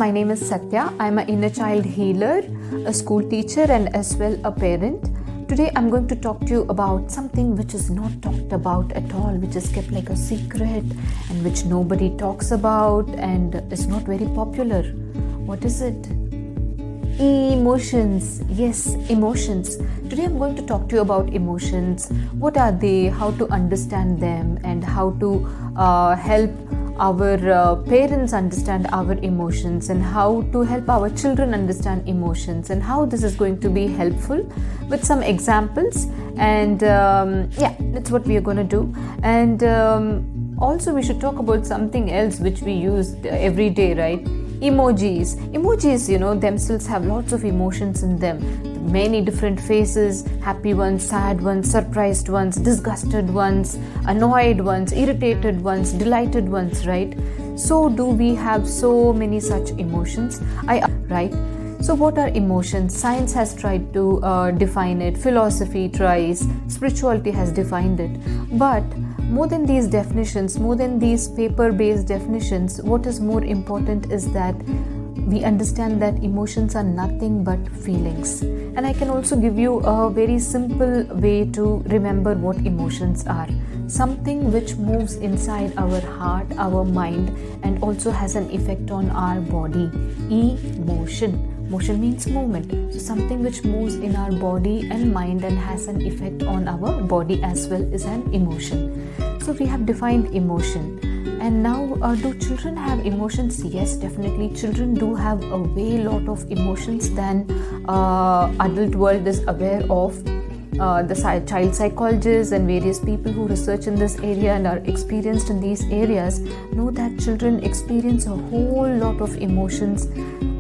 My name is Satya. I'm an inner child healer, a school teacher, and as well a parent. Today I'm going to talk to you about something which is not talked about at all, which is kept like a secret and which nobody talks about and is not very popular. What is it? Emotions. Yes, emotions. Today I'm going to talk to you about emotions. What are they? How to understand them and how to help our parents understand our emotions and how to help our children understand emotions and how this is going to be helpful with some examples. And that's what we are going to do. And also we should talk about something else which we use every day, right? Emojis, themselves have lots of emotions in them. Many different faces, happy ones, sad ones, surprised ones, disgusted ones, annoyed ones, irritated ones, delighted ones, right? So do we have so many such emotions, right? So what are emotions? Science has tried to define it, philosophy tries, spirituality has defined it. But more than these definitions, more than these paper-based definitions, what is more important is that we understand that emotions are nothing but feelings. And I can also give you a very simple way to remember what emotions are. Something which moves inside our heart, our mind, and also has an effect on our body. Emotion. Motion means movement. So something which moves in our body and mind and has an effect on our body as well is an emotion. So we have defined emotion. And now, do children have emotions? Yes, definitely. Children do have a way lot of emotions than adult world is aware of. The child psychologists and various people who research in this area and are experienced in these areas know that children experience a whole lot of emotions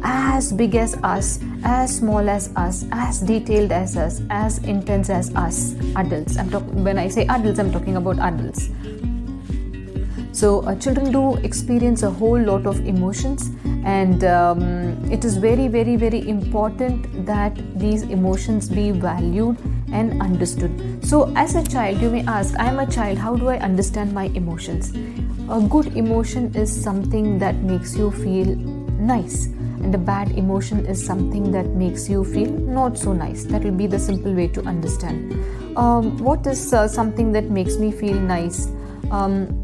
as big as us, as small as us, as detailed as us, as intense as us, adults. When I say adults, I'm talking about adults. So children do experience a whole lot of emotions, and it is very, very, very important that these emotions be valued and understood. So as a child, you may ask, I am a child, how do I understand my emotions? A good emotion is something that makes you feel nice, and a bad emotion is something that makes you feel not so nice. That will be the simple way to understand. What is something that makes me feel nice?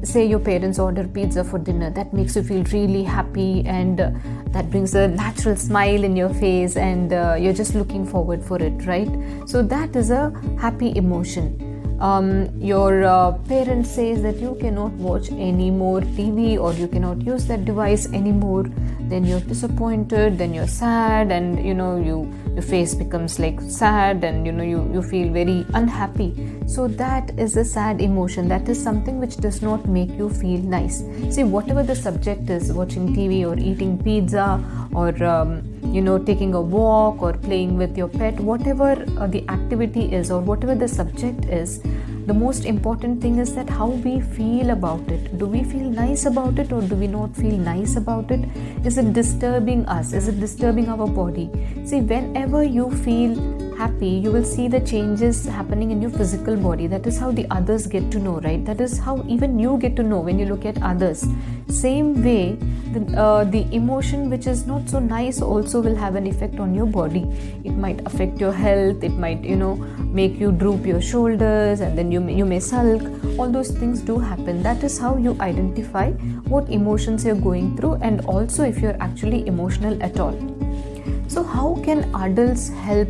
Say your parents order pizza for dinner. That makes you feel really happy, and that brings a natural smile in your face, and you're just looking forward for it, right? So that is a happy emotion. Your parent says that you cannot watch any more TV or you cannot use that device anymore. Then you're disappointed, then you're sad, and your face becomes like sad, and you feel very unhappy. So that is a sad emotion. That is something which does not make you feel nice. See, whatever the subject is, watching TV or eating pizza or taking a walk or playing with your pet, whatever the activity is or whatever the subject is, the most important thing is that how we feel about it. Do we feel nice about it or do we not feel nice about it? Is it disturbing us? Is it disturbing our body? See, whenever you feel happy, you will see the changes happening in your physical body. That is how the others get to know, right? That is how even you get to know when you look at others. Same way, the emotion which is not so nice also will have an effect on your body. It might affect your health. It might, make you droop your shoulders, and then you may sulk. All those things do happen. That is how you identify what emotions you're going through, and also if you're actually emotional at all. So how can adults help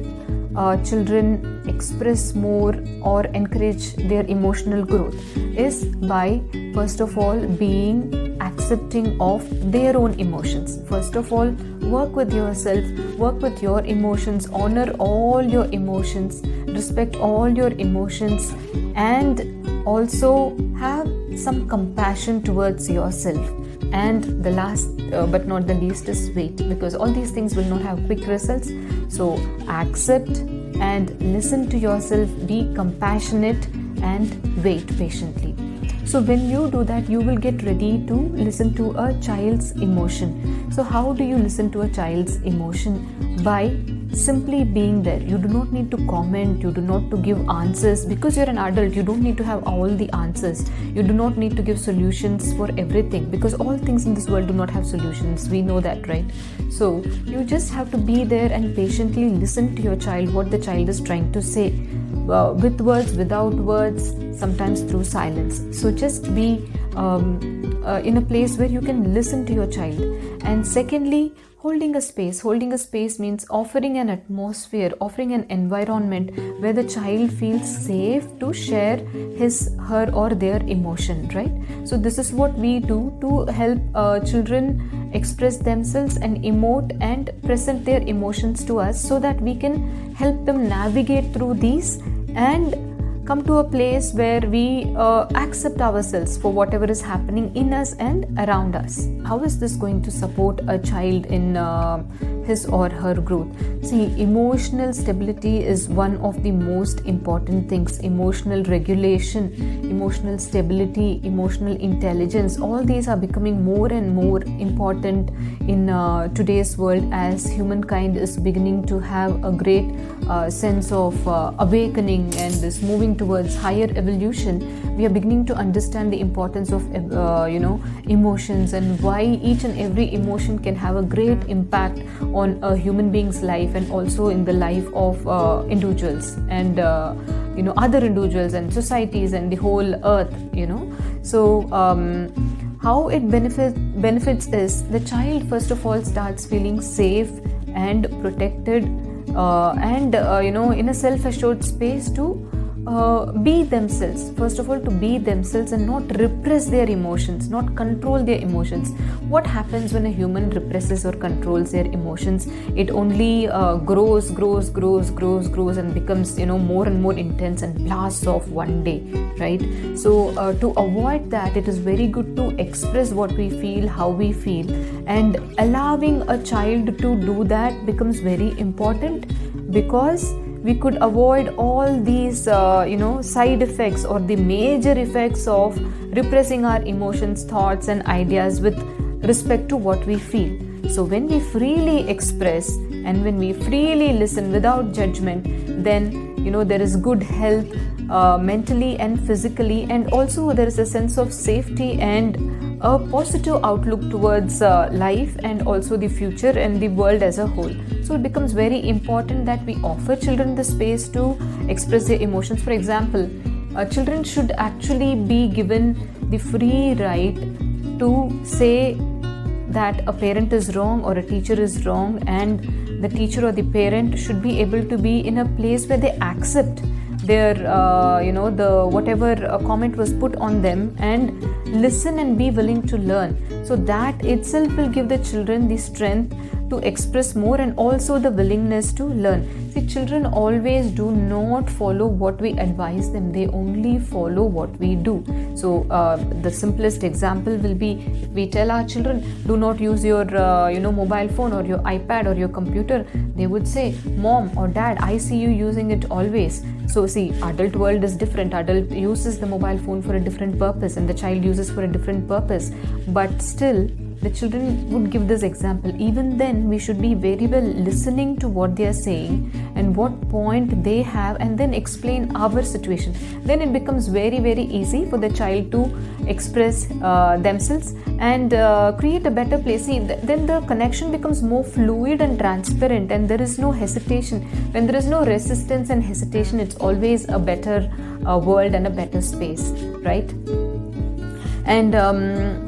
children express more or encourage their emotional growth? Is by, first of all, being accepting of their own emotions. First of all, work with yourself, work with your emotions, honor all your emotions, respect all your emotions, and also have some compassion towards yourself. And the last but not the least is wait, because all these things will not have quick results. So accept and listen to yourself, be compassionate, and wait patiently. So when you do that, you will get ready to listen to a child's emotion. So how do you listen to a child's emotion? By simply being there. You do not need to comment, you do not to give answers, because you're an adult. You don't need to have all the answers. You do not need to give solutions for everything, because all things in this world do not have solutions. We know that, right? So you just have to be there and patiently listen to your child, what the child is trying to say, with words, without words, sometimes through silence. So just be in a place where you can listen to your child. And secondly, holding a space. Holding a space means offering an atmosphere, offering an environment where the child feels safe to share his, her or their emotion, right? So this is what we do to help children express themselves and emote and present their emotions to us, so that we can help them navigate through these and come to a place where we accept ourselves for whatever is happening in us and around us. How is this going to support a child in his or her growth? See, emotional stability is one of the most important things. Emotional regulation, emotional stability, emotional intelligence, all these are becoming more and more important in today's world, as humankind is beginning to have a great sense of awakening and is moving towards higher evolution. We are beginning to understand the importance of emotions, and why each and every emotion can have a great impact on a human being's life, and also in the life of individuals and other individuals and societies and the whole earth. So how it benefits is the child first of all starts feeling safe and protected, and in a self-assured space to be themselves. First of all, to be themselves and not repress their emotions, not control their emotions. What happens when a human represses or controls their emotions? It only grows and becomes more and more intense and blasts off one day, right? So to avoid that, it is very good to express what we feel, how we feel, and allowing a child to do that becomes very important, because we could avoid all these side effects or the major effects of repressing our emotions, thoughts and ideas with respect to what we feel. So when we freely express and when we freely listen without judgment, then there is good health mentally and physically, and also there is a sense of safety and a positive outlook towards life and also the future and the world as a whole. So it becomes very important that we offer children the space to express their emotions. For example, children should actually be given the free right to say that a parent is wrong or a teacher is wrong, and the teacher or the parent should be able to be in a place where they accept their the whatever comment was put on them, and listen and be willing to learn. So that itself will give the children the strength to express more, and also the willingness to learn. See, children always do not follow what we advise them, they only follow what we do. So the simplest example will be, if we tell our children, do not use your mobile phone or your iPad or your computer, they would say, mom or dad, I see you using it always. So see, adult world is different. Adult uses the mobile phone for a different purpose and the child uses for a different purpose, but still the children would give this example. Even then, we should be very well listening to what they are saying and what point they have, and then explain our situation. Then it becomes very, very easy for the child to express themselves and create a better place. See, then the connection becomes more fluid and transparent, and there is no hesitation. When there is no resistance and hesitation, it's always a better world and a better space, right? And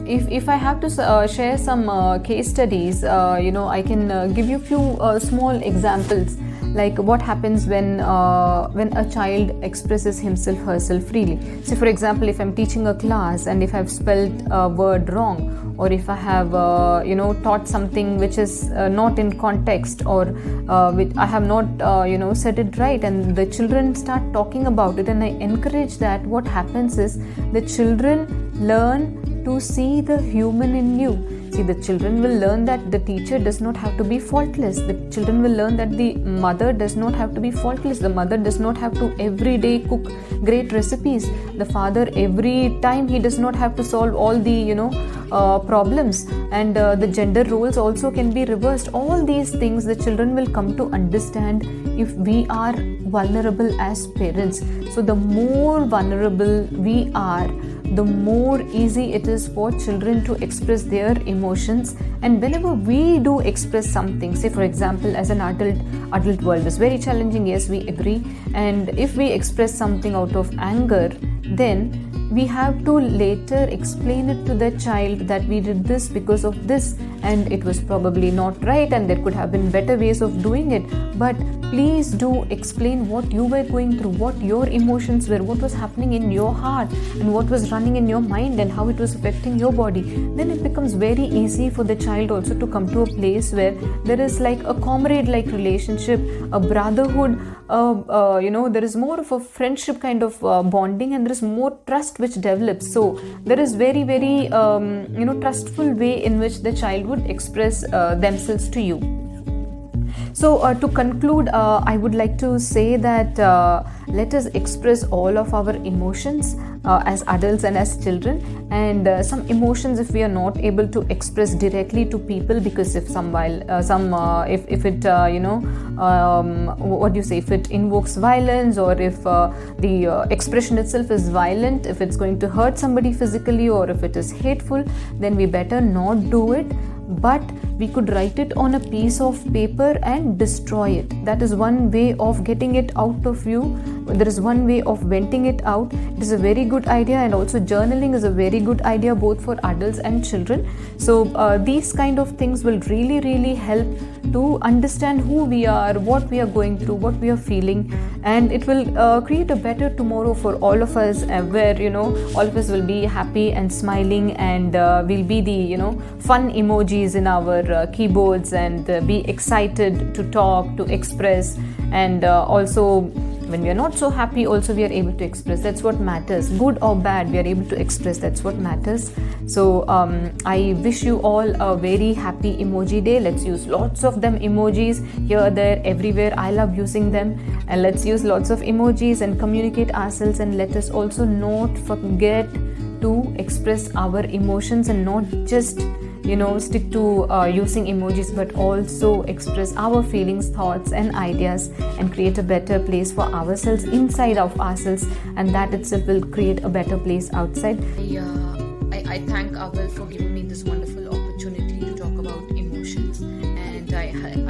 if I have to share some case studies, I can give you few small examples, like what happens when a child expresses himself, herself freely. So for example, if I'm teaching a class and if I've spelled a word wrong, or if I have taught something which is not in context, or which I have not said it right, and the children start talking about it, and I encourage that, what happens is the children learn to see the human in you. See, the children will learn that the teacher does not have to be faultless. The children will learn that the mother does not have to be faultless. The mother does not have to every day cook great recipes. The father, every time, he does not have to solve all the problems. And the gender roles also can be reversed. All these things the children will come to understand if we are vulnerable as parents. So the more vulnerable we are, the more easy it is for children to express their emotions. And whenever we do express something, say for example, as an adult world is very challenging, yes, we agree. And if we express something out of anger, then we have to later explain it to the child that we did this because of this, and it was probably not right, and there could have been better ways of doing it. But please do explain what you were going through, what your emotions were, what was happening in your heart, and what was running in your mind, and how it was affecting your body. Then it becomes very easy for the child also to come to a place where there is like a comrade-like relationship, a brotherhood, there is more of a friendship kind of bonding, and there is more trust which develops. So there is very, very trustful way in which the child would express themselves to you. So to conclude, I would like to say that let us express all of our emotions as adults and as children. And some emotions, if we are not able to express directly to people, because if if it invokes violence, or if the expression itself is violent, if it's going to hurt somebody physically, or if it is hateful, then we better not do it. But we could write it on a piece of paper and destroy it. That is one way of getting it out of you. There is one way of venting it out. It is a very good idea, and also journaling is a very good idea both for adults and children. So these kind of things will really, really help to understand who we are, what we are going through, what we are feeling, and it will create a better tomorrow for all of us, where all of us will be happy and smiling, and we'll be the fun emojis in our keyboards, and be excited to talk, to express. And also when we are not so happy, also we are able to express. That's what matters. Good or bad, we are able to express. That's what matters. So I wish you all a very happy emoji day. Let's use lots of them emojis here, there, everywhere. I love using them, and let's use lots of emojis and communicate ourselves. And let us also not forget to express our emotions, and not just stick to using emojis, but also express our feelings, thoughts and ideas, and create a better place for ourselves inside of ourselves, and that itself will create a better place outside. I thank Avval for giving me this wonderful opportunity to talk about emotions, and I